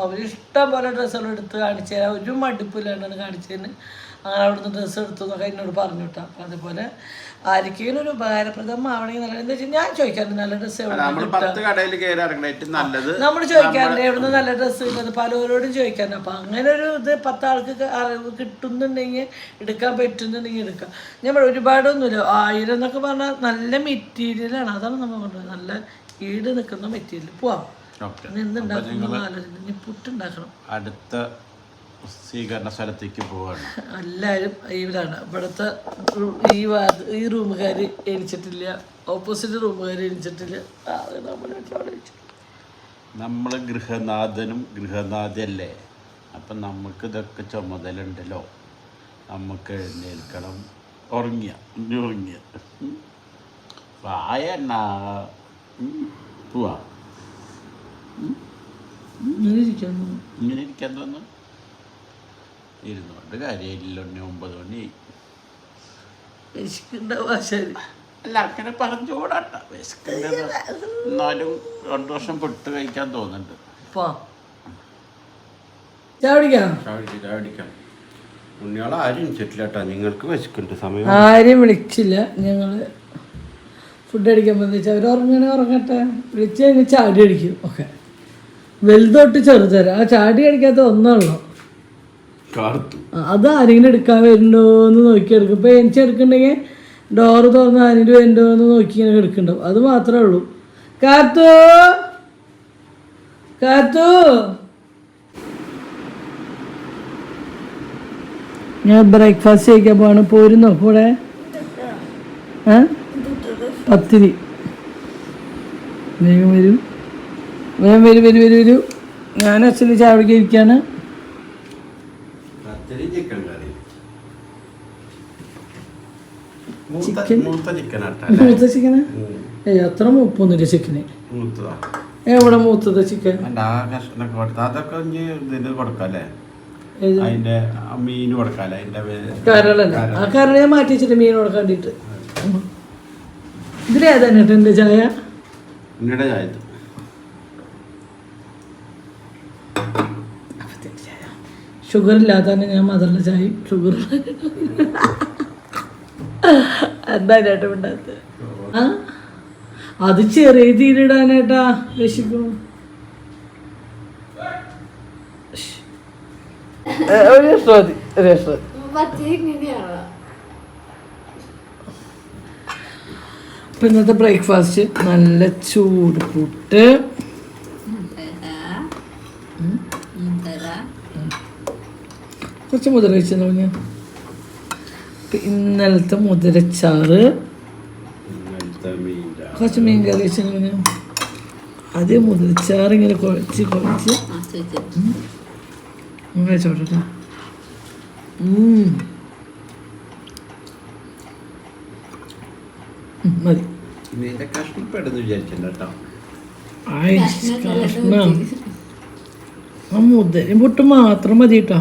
അവർ ഇഷ്ടം പോലെ ഡ്രസ്സുകൾ എടുത്ത് കാണിച്ചു തരാം. ഒരു മടുപ്പില്ലാണ്ടാണ് കാണിച്ചതിന്. അങ്ങനെ അവിടുന്ന് ഡ്രസ്സ് എടുത്തു എന്നൊക്കെ എന്നോട് പറഞ്ഞു കേട്ടോ. അപ്പം അതുപോലെ ആർക്കെങ്കിലും ഒരു ഉപകാരപ്രദമാവണമെങ്കിൽ നല്ല എന്താ വെച്ചാൽ ഞാൻ ചോദിക്കാറുണ്ട് നല്ല ഡ്രസ്സ് നമ്മൾ ചോദിക്കാറുണ്ട് എവിടുന്ന് നല്ല ഡ്രസ്സ് കിട്ടുന്നത് പലരോടും ചോദിക്കാറുണ്ട്. അപ്പം അങ്ങനെ ഒരു ഇത് 10 ആൾക്ക് അറിവ് കിട്ടുന്നുണ്ടെങ്കിൽ എടുക്കാൻ പറ്റുന്നുണ്ടെങ്കിൽ എടുക്കാം. നമ്മൾ ഒരുപാടൊന്നുമില്ല. 1000 എന്നൊക്കെ പറഞ്ഞാൽ നല്ല മെറ്റീരിയലാണ്. അതാണ് നമ്മൾ പറഞ്ഞത്, നല്ല ഈട് നിൽക്കുന്ന മെറ്റീരിയൽ. പോവാം. എന്തുണ്ടാക്കണം ആലോചന. പുട്ടുണ്ടാക്കണം. അടുത്ത സ്വീകരണ സ്ഥലത്തേക്ക് പോവാണ്. എല്ലാവരും ഇവിടാണ്. ഇവിടുത്തെ ഈ റൂമുകാർ എണിച്ചിട്ടില്ല, ഓപ്പോസിറ്റ് റൂമുകാർ എണിച്ചിട്ടില്ല. നമ്മൾ ഗൃഹനാഥനും ഗൃഹനാഥല്ലേ. അപ്പം നമുക്ക് ഇതൊക്കെ ചുമതലുണ്ടല്ലോ. നമുക്ക് എഴുന്നേൽക്കണം. ഉറങ്ങിയ വായണ്ണ പോവാ. ഇങ്ങനെ ഇരിക്കാൻ തോന്നുന്നു. ഇരുന്നുകൊണ്ട് കാര്യമില്ല. 9 മണി അല്ല അങ്ങനെ പറഞ്ഞുകൂടാട്ട. എന്നാലും 2 വർഷം പൊട്ട് കഴിക്കാൻ തോന്നുന്നുണ്ട്. ഉണ്ണിയാളെ ആരും വിളിച്ചിട്ടില്ല കേട്ടോ. നിങ്ങൾക്ക് വിശക്കുന്നുണ്ട്. സമയം ആരും വിളിച്ചില്ല. ഞങ്ങൾ ഫുഡ് അടിക്കാൻ വെച്ചാൽ അവർ ഉറങ്ങട്ടെ. വിളിച്ച് കഴിഞ്ഞാൽ ചാടി അടിക്കും. ഓക്കെ, വലുതൊട്ട് ചെറുതരാം. ആ ചാടി അടിക്കാത്ത ഒന്നുള്ളൂ. അത് ആരെങ്കിലും എടുക്കാൻ വരുന്നുണ്ടോ എന്ന് നോക്കിയെടുക്കും. ഇപ്പം എനിക്ക് എടുക്കണ്ടെങ്കിൽ ഡോറ് തുറന്ന് ആരെങ്കിലും വരുന്നുണ്ടോ എന്ന് നോക്കി ഇങ്ങനെ എടുക്കണ്ടാവും. അത് മാത്രമേ ഉള്ളൂ. കാത്തു ഞാൻ ബ്രേക്ക്ഫാസ്റ്റ് കഴിക്കാൻ പോവാണ്. പോരുന്നോ കൂടെ? പത്തിരി. വേഗം വരൂ. ഞാൻ അച്ഛന് ചാവടിക്ക് ഇരിക്കുകയാണ്. മൂത്ത ചിക്കന്? അത്ര മൂപ്പൊന്നുമില്ല ചിക്കന്. എവിടെ മൂത്തത് ചിക്കൻ? കരളല്ല. ആ കരള ഞാൻ മാറ്റി വെച്ചിട്ട് മീൻ കൊടുക്കാൻ വേണ്ടിട്ട്. ഇതിലേതാണ് കേട്ടോ എൻ്റെ ചായ. ഷുഗർ ഇല്ലാത്തന്നെ ഞാൻ മധുരമുള്ള ചായയും ഷുഗർ എന്താ ചേട്ടാ ഉണ്ടാകത്ത്? ആ അത് ചെറിയ തീരിടാനേട്ടാ രക്ഷിക്കും. ഇപ്പം ഇന്നത്തെ ബ്രേക്ക്ഫാസ്റ്റ് നല്ല ചൂട് പുട്ട്, കുറച്ച് മുതിര വെച്ചോ ഞാൻ. ഇന്നലത്തെ മുതിരച്ചാറ്, കുറച്ച് മീൻ കറി വെച്ചു. അതേ മുതിരച്ചാറ് ഇങ്ങനെ കുഴച്ച് കഴിച്ചോട്ടെ. മതി. നിന്റെ കഷ്ടപ്പെടുന്നു വിചാരിച്ചില്ല കേട്ടോ. മുദ്ദരി പൊട്ട് മാത്രം മതി കേട്ടോ.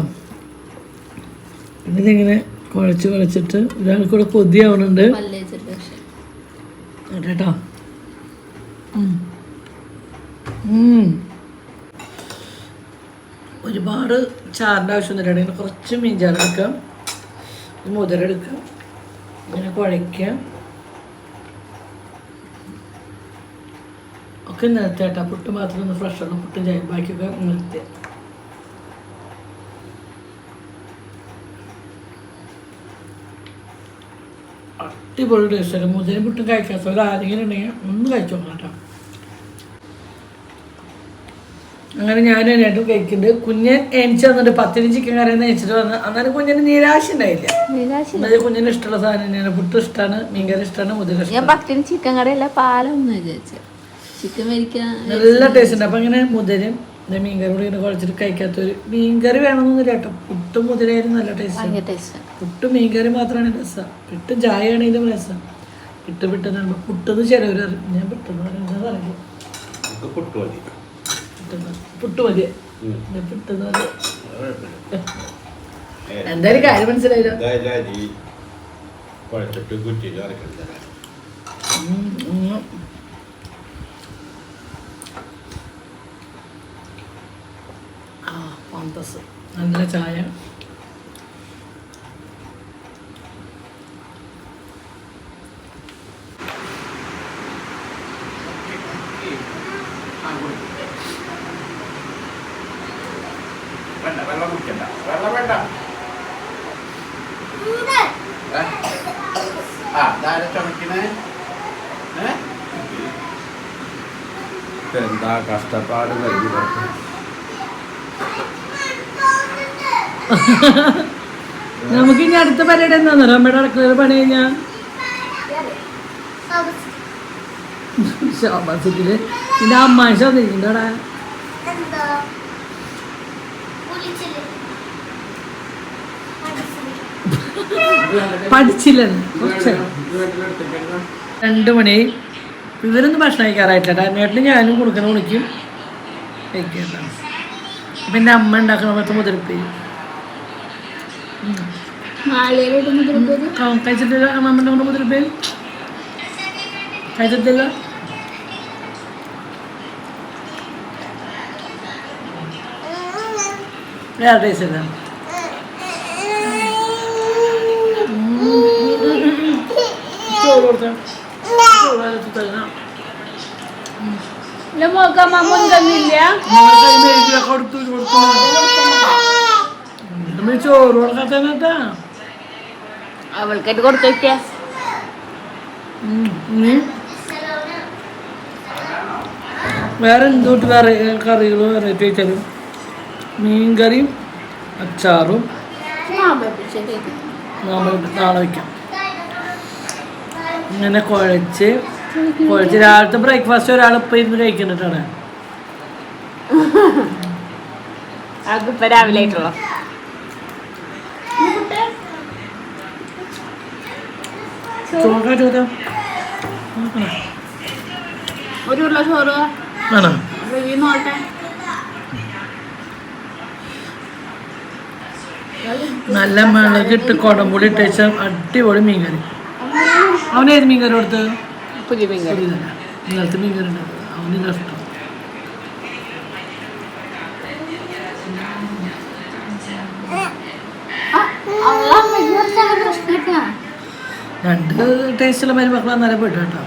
പിന്നെ ഇതിങ്ങനെ കുഴച്ചിട്ട് ഒരാൾക്കൂടെ കൊതിയാവുന്നുണ്ട് കേട്ടോ. ഒരുപാട് ചാറിൻ്റെ ആവശ്യമൊന്നുമില്ല. ഇങ്ങനെ കുറച്ച് മീൻചാറെടുക്കാം, മുതിരെടുക്കാം, ഇങ്ങനെ കുഴയ്ക്കാം. ഒക്കെ നിർത്തിയാട്ടാ. പുട്ട് മാത്രം ഒന്ന് ഫ്രഷുള്ള പുട്ടും ചായ, ബാക്കിയൊക്കെ നിർത്തിയ. അടിപൊളി ടേസ്റ്റ്. മുതിരും പുട്ടും കഴിക്കാത്തവർ ആരെങ്കിലും ഉണ്ടെങ്കിൽ ഒന്ന് കഴിച്ചു നോക്കാം കേട്ടോ. അങ്ങനെ ഞാൻ രണ്ടും കഴിക്കുന്നുണ്ട്. കുഞ്ഞൻ എനിക്ക് വന്നിട്ട് 10 ചിക്കൻ കറി നെയ്ച്ചിട്ട് വന്ന്. അന്നേരം കുഞ്ഞിന് നിരാശ ഉണ്ടായില്ല. കുഞ്ഞിന് ഇഷ്ടമുള്ള സാധനം തന്നെയാണ്. പുട്ട് ഇഷ്ടമാണ്, മീൻകറി ഇഷ്ടമാണ്, മുതിര ഇഷ്ടമാണ്. ചിക്കൻ കറിയല്ല, പാലൊന്നും ചിക്കൻ നല്ല ടേസ്റ്റ് ഉണ്ട്. അപ്പം അങ്ങനെ മുതിരും മീൻകറി കൂടി ഇങ്ങനെ കുഴച്ചിട്ട് കഴിക്കാത്തൊരു മീൻകറി വേണമെന്നൊന്നുമില്ല കേട്ടോ. പുട്ടും മുതിരായാലും നല്ല ടേസ്റ്റ്. പുട്ടും മീൻകറി മാത്രമാണ് രസം. പുട്ടും ചായ ആണെങ്കിലും രസം. പിട്ടെന്ന് പുട്ടെന്ന് ചിലവർ അറിയും. ഞാൻ പിട്ടെന്ന് പറയുന്നത് അറിയില്ല. പുട്ട് മതി. എന്തായാലും കാര്യം മനസ്സിലായില്ലോ. നല്ല ചായ. വെള്ളം കുടിക്കണ്ട, വെള്ളം വേണ്ട. ചുമക്കണേ. എന്താ കഷ്ടപ്പാട് കഴിഞ്ഞു. നമുക്ക് ഇനി അടുത്ത പരിപാടി എന്താന്ന് അമ്മയുടെ അടുക്കളയിൽ പണി കഴിഞ്ഞാ ശാബാസത്തില് ഇതിന്റെ അമ്മായി ശ്രദ്ധിക്കണ്ടടാ. പഠിച്ചില്ല. 2 മണി. ഇവരൊന്നും ഭക്ഷണം കഴിക്കാറായിട്ടില്ല. അമ്മേട്ടിന് ഞാനും കൊടുക്കണ വിളിക്കും കഴിക്കേണ്ട. പിന്നെ അമ്മ ഉണ്ടാക്കണ പോലത്തെ മുതിർപ്പേര് കഴിച്ചിട്ടില്ല. അമ്മ ഉണ്ടാക്കുന്ന മുതിർപ്പേര് കഴിച്ചിട്ടില്ല. വേറെ ടേസ്റ്റ് ഇല്ല. ചോറ് കൊടുത്ത ചോറ് കൊടുക്കാത്തട്ടാ. അവൾക്കായിട്ട് കൊടുത്തു വെക്കാ. വേറെ എന്തോട്ട് കറികൾ വെറൈറ്റി വെച്ചാലും മീൻകറിയും അച്ചാറും നാളെ വയ്ക്കാം. ഇങ്ങനെ കുഴച്ച് രാവിലത്തെ ബ്രേക്ക്ഫാസ്റ്റ് ഒരാൾ ഇപ്പം ഇരുന്ന് കഴിക്കുന്നുണ്ടാണ്. അതിപ്പോ രാവിലെ ആയിട്ടുള്ള ചോദിക്കാം. ഒരു ഉരുള ചോറ് ആണോ? നോട്ടെ. നല്ല മുളകിട്ട് കുടംപൊടി ഇട്ടേച്ച അടിപൊളി മീൻകറി. അവനേത് മീൻകറി കൊടുത്ത്? പുതിയ മീൻകറി. ഇന്നലത്തെ മീൻകറി ഉണ്ടാക്കുന്നത് അവന് ഇഷ്ടം. രണ്ട് ടേസ്റ്റുള്ള മരുമക്കൾ നല്ല പോയിട്ട് കേട്ടോ.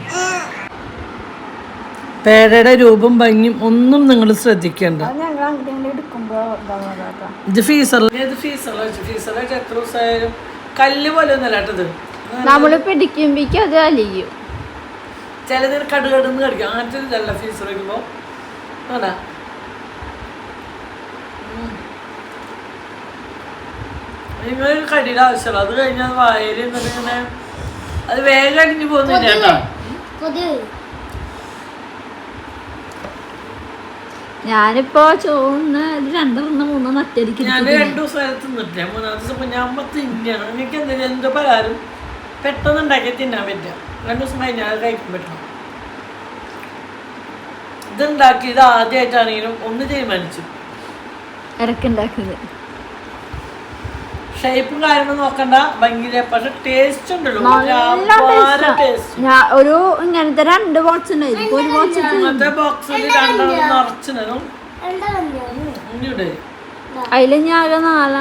പേടയുടെ രൂപം ഭംഗിയും ഒന്നും നിങ്ങൾ ശ്രദ്ധിക്കേണ്ട. ഇത് ഫീസറിൽ എത്ര ദിവസമായാലും കല്ല് പോലെ ഒന്നല്ല കേട്ടത്. നമ്മള് പിടിക്കുമ്പോഴേക്കും അത് അലിയും. ചിലതിന് കടുകടുന്ന് കടിക്കും. അങ്ങനത്തെ ഇതല്ല ഫീസർ വരുമ്പോ. ആണാ നിങ്ങൾ കടിയുടെ ആവശ്യമുള്ള അത് കഴിഞ്ഞാൽ വായിൽ ഇങ്ങനെ അത് വേഗം അടിഞ്ഞു പോകുന്നില്ല കേട്ടോ. ഞാനിപ്പോ ചോറിന് 2-3 ഒറ്റയടിക്ക് ഞാൻ 2 ദിവസം തിന്നിട്ടില്ല. 3-ാമത്തെ ദിവസം ഞാൻ തിന്നാണ്. എനിക്ക് എന്തെങ്കിലും എന്തോ പലഹാരം പെട്ടെന്ന് ഉണ്ടാക്കി തിന്നാൻ പറ്റുക. 2 ദിവസം കഴിഞ്ഞാൽ കഴിക്കാൻ പറ്റണം. ഇതുണ്ടാക്കിയത് ആദ്യമായിട്ടാണെങ്കിലും ഒന്ന് തീരുമാനിച്ചു. ഇടക്കുണ്ടാക്കുന്നത് ഷേപ്പും കാര്യങ്ങളും നോക്കണ്ട, ഭംഗിയില്ല. പക്ഷെ ടേസ്റ്റ് ഉണ്ടല്ലോ, ഒരു ഇങ്ങനത്തെ 2 ബോക്സ് ഉണ്ടായിരുന്നു. ഒരു ബോക്സ് ഇങ്ങനത്തെ ബോക്സിൽ 2 നിറച്ചിടും. അതില് ഞാൻ 4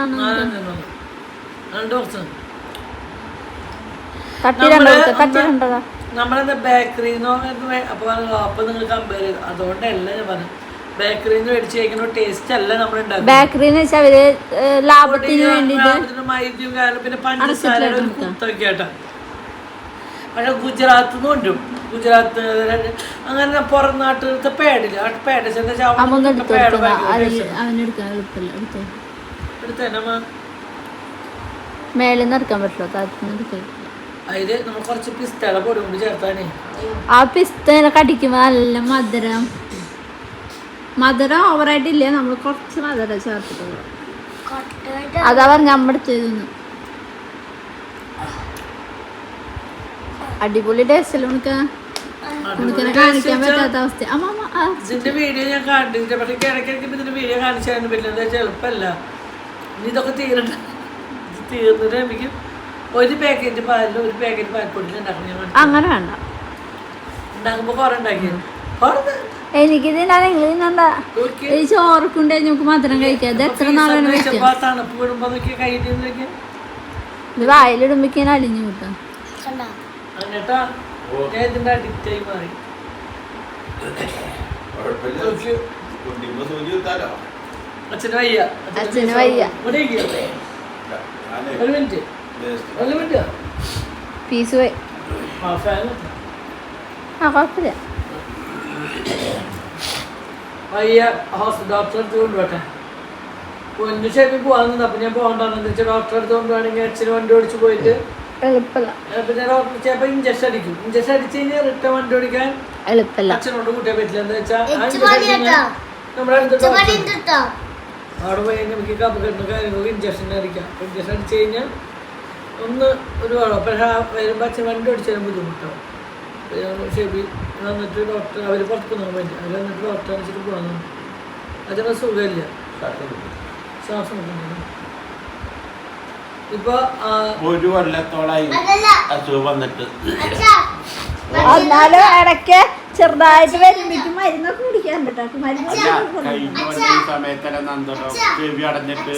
2 ബോക്സ് തട്ടിരണ്ടതാ. നമ്മളെന്താ ബേക്കറിന്നോ അപ്പൊ നിങ്ങൾ കമ്പയർ ചെയ്ത്, അതുകൊണ്ടല്ല ഞാൻ പറഞ്ഞു. ബേക്കറിന്ന് മേടിച്ച് കഴിക്കുന്ന ടേസ്റ്റ് അല്ല നമ്മൾ ഉണ്ടാക്കുന്നത്. ബേക്കറിന്ന് വെച്ചാൽ അവര് ലാഭത്തിന് വേണ്ടിട്ട് മൈദ്യം കാരണം പിന്നെ പഞ്ചസാരയുടെ ഒരു കുത്തൊക്കെ ആയിട്ടാ. പക്ഷെ ഗുജറാത്ത് നിന്ന് കൊണ്ടും, ഗുജറാത്ത് അങ്ങനെ പുറം നാട്ടിലത്തെ പേടില്ല. ആ പേട മേളിന്ന് എടുക്കാൻ പറ്റുള്ളൂ, താഴത്തുനിന്ന് എടുക്കാൻ. അതില് നമ്മൾ കുറച്ച് പിസ്തയുടെ പൊടി കൊണ്ട് ചേർത്താനേ. ആ പിസ്ത കടിക്കുമ്പോ നല്ല മധുരം ഓവറായിട്ടില്ല, നമ്മൾ കുറച്ച് മധുരം ചേർത്തിട്ടുള്ളൂ. അതാ പറഞ്ഞ നമ്മടുത്തതൊന്ന് അടിപൊളി ടേസ്റ്റ് അല്ലേ ഉണക്കനെ കാണിക്കാൻ പറ്റാത്ത അവസ്ഥ. ഇതിന്റെ വീഡിയോ ഞാൻ കണ്ടിട്ട്, പക്ഷെ ഇടയ്ക്കിടയ്ക്ക് ഇതിന്റെ വീഡിയോ കാണിച്ചാൽ പറ്റില്ല. എളുപ്പമല്ല. ഇതൊക്കെ തീർന്നിട്ട് എനിക്ക് 1 പാക്കറ്റ് പാലിൽ 1 പാക്കറ്റ് പാൽപ്പൊടി ഉണ്ടാക്കണം. അങ്ങനെ വേണ്ട, ഉണ്ടാക്കുമ്പോ കുറെ ഉണ്ടാക്കിയത് എനിക്ക് ഈ ചോറക്കുണ്ടേ നമുക്ക് മധുരം കഴിക്കാം. ഇത് എത്ര നാളാണ് തണുപ്പ് വിടുമ്പോ ഇത് വായിലിടുമ്പോഴേക്കും അലിഞ്ഞു കിട്ടാം. എന്നിട്ടാ ഞാൻ ഇതിന്റെ അഡിക്റ്റായി മാറി. അച്ഛന് വയ്യ. ഒരു മിനിറ്റ് പീസ് പോയി. കുഴപ്പമില്ല. ഡോക്ടറെ അടുത്ത് കൊണ്ടുപോട്ടെ. പൊന്നു ഷേപ്പിൽ പോകാൻ അപ്പൊ ഞാൻ പോകണ്ടെന്ന് വെച്ചാൽ ഡോക്ടറെ അടുത്ത് കൊണ്ടുപോകണമെങ്കിൽ അച്ഛന് വണ്ടി ഓടിച്ച് പോയിട്ട് പിന്നെ ഡോക്ടർ ചിലപ്പോ ഇഞ്ചക്ഷൻ അടിക്കും. ഇഞ്ചക്ഷൻ അടിച്ചു കഴിഞ്ഞാൽ റിട്ടേൺ വണ്ടി ഓടിക്കാൻ അച്ഛനോട് കൂട്ടിയാൻ പറ്റില്ല. എന്താ വെച്ചാൽ നമ്മുടെ അടുത്ത് അവിടെ പോയി നമുക്ക് കപ്പക്കെട്ടുന്ന കാര്യങ്ങൾക്ക് ഇഞ്ചക്ഷൻ അടിക്കാം. ഇഞ്ചക്ഷൻ അടിച്ചു കഴിഞ്ഞാൽ ഒരു കുഴപ്പം. പക്ഷെ വരുമ്പോൾ അച്ഛൻ വണ്ടി ഓടിച്ചാലും ബുദ്ധിമുട്ടാവും. ഷെബി വന്നിട്ട് ഡോക്ടർ അവർ പുറത്ത് പോകാൻ പറ്റും. അവർ വന്നിട്ട് ഡോക്ടറെ അടിച്ചിട്ട് പോകാൻ അതിന് സുഖമില്ല, ശ്വാസം കിട്ടുന്നില്ല. ഇപ്പൊ 1 കൊല്ലത്തോളായി അസുഖം വന്നിട്ട്. എന്നാലും ഇടയ്ക്ക് ചെറുതായിട്ട് വരുമ്പോഴേക്കും മരുന്നൊക്കെ കുടിക്കാൻ പറ്റും. കഴിഞ്ഞ സമയത്തല്ല നന്ദോ ചെവി അടഞ്ഞിട്ട്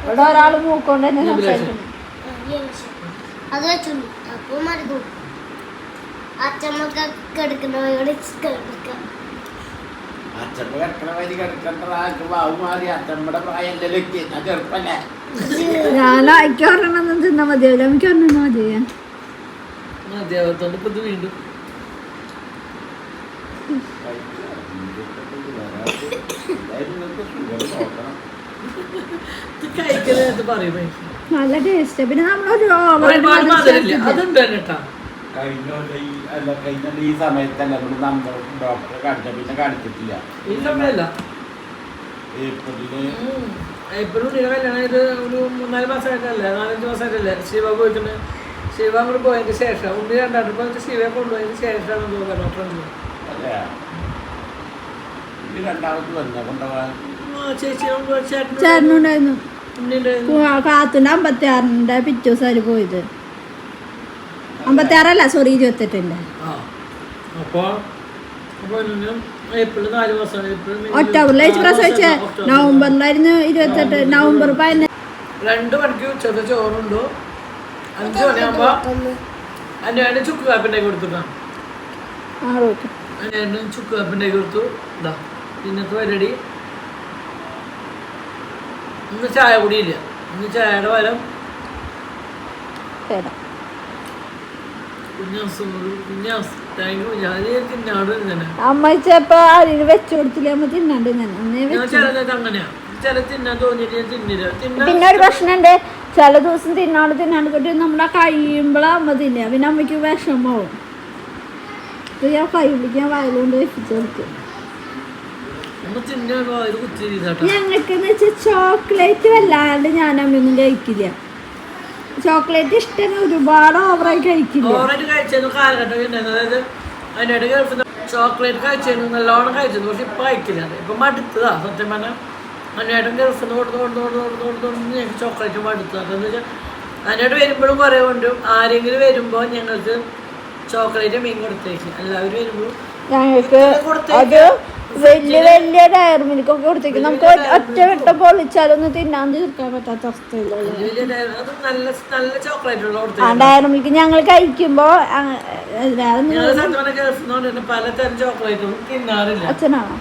ഇവിടെ ഒരാള് മൂക്കൊണ്ട് തന്നെ സംസാരിക്കുന്നു. ഞാൻ അയക്കാറെണ്ണം തിന്നാ മതിയാവില്ല, എനിക്ക് ഒന്നും മതിയാ. വീണ്ടും നല്ല ടേസ്റ്റ്. പിന്നെ നമ്മളൊരു കഴിഞ്ഞ ഈ സമയത്തല്ല നമ്മൾ ഡോക്ടറെ കാണിച്ച, പിന്നെ കാണിച്ചിട്ടില്ല. ഏപ്രിൽ കല്യാണം ഇത് ഒരു 3-4 മാസമായിട്ടല്ലേ, 4-5 മാസമായിട്ടല്ലേ ശിവ പോയിട്ടുണ്ട്. ശിവ അങ്ങോട്ട് പോയതിന് ശേഷം ഉണ്ണി 2 പോയിട്ട് ശിവയെ കൊണ്ടുപോയതിന് ശേഷമാണ് ഡോക്ടർ. രണ്ടാമത് വന്ന കൊണ്ടുപോകാൻ ചേട്ടനുണ്ടായിരുന്നു. കാത്തുണ്ട് 56-ന്റെ പിറ്റേ ദിവസം പോയത്. 56 അല്ല, സോറി 28-ന്റെ. ഒക്ടോബറിലായിട്ട് പ്രസവിച്ച, നവംബറിലായിരുന്നു 28. നവംബർ 15. 2 മണിക്ക് ഉച്ചത്തെ ചോറുണ്ടോ 5 മണിയാകുമ്പോ അതിന് ചുക്ക് കാപ്പിണ്ടാക്കി കൊടുത്തിട്ടാണ്. ചുക്ക് കാപ്പിണ്ടാക്കി കൊടുത്തു. ഇതാ ഇന്നത്തെ പരിപാടി. ഇന്ന് ചായ കുടിയില്ല. ഇന്ന് ചായയുടെ പകരം അമ്മ ചെലപ്പോ അതിന് വെച്ചു കൊടുത്തില്ല, അമ്മ തിന്നാണ്ട് അങ്ങനെയാ ചില തിന്നാൻ തോന്നിയിട്ട് ഞാൻ തിന്നില്ല. പിന്നെ ഒരു പ്രശ്നമുണ്ട്, ചില ദിവസം തിന്നാണ്ട് കിട്ടി നമ്മുടെ കഴിയുമ്പോഴാകുമ്പോ തിന്നുക പിന്നെ അമ്മയ്ക്ക് വിഷമാവും. അപ്പൊ ഞാൻ കൈപിടിക്ക് ഞാൻ വയലുകൊണ്ട് വെച്ചിട്ട് ഞങ്ങൾക്കെന്ന് വെച്ചാൽ ചോക്ലേറ്റ് വല്ലാണ്ട് ഞാൻ അമ്മയൊന്നും കഴിക്കില്ല. ചോക്ലേറ്റ് ഇഷ്ടം ഒരുപാട് ഓവറായി കഴിക്കില്ല. ചോക്ലേറ്റ് കഴിച്ചിരുന്നു നല്ലോണം കഴിച്ചിരുന്നു. പക്ഷെ ഇപ്പൊ കഴിക്കില്ല. ഇപ്പൊ മടുത്തതാ സത്യം പറഞ്ഞാൽ. അന്നേരം ഗൾഫിൽ നിന്ന് കൊടുത്ത് ഞങ്ങൾക്ക് ചോക്ലേറ്റ് മടുത്തതാ. എന്താ വെച്ചാൽ അന്നേരം വരുമ്പോഴും കുറേ കൊണ്ടും ആരെങ്കിലും വരുമ്പോൾ ഞങ്ങൾക്ക് ചോക്ലേറ്റ് മീൻ കൊടുത്തേക്കും. എല്ലാവരും വരുമ്പോൾ ഞങ്ങൾക്ക് അത് വലിയ വലിയ ഡയർ മിൽക്കൊക്കെ കൊടുത്തേക്കും. നമുക്ക് ഒറ്റ വട്ടം പൊളിച്ചാലൊന്നും തിന്നാൻ തീർക്കാൻ പറ്റാത്ത അവസ്ഥയില്ല. ആ ഡയർ മിൽക്ക് ഞങ്ങൾ കഴിക്കുമ്പോ പലതരം ചോക്ലേറ്റും തിന്നാറില്ല. അച്ഛനാണോ?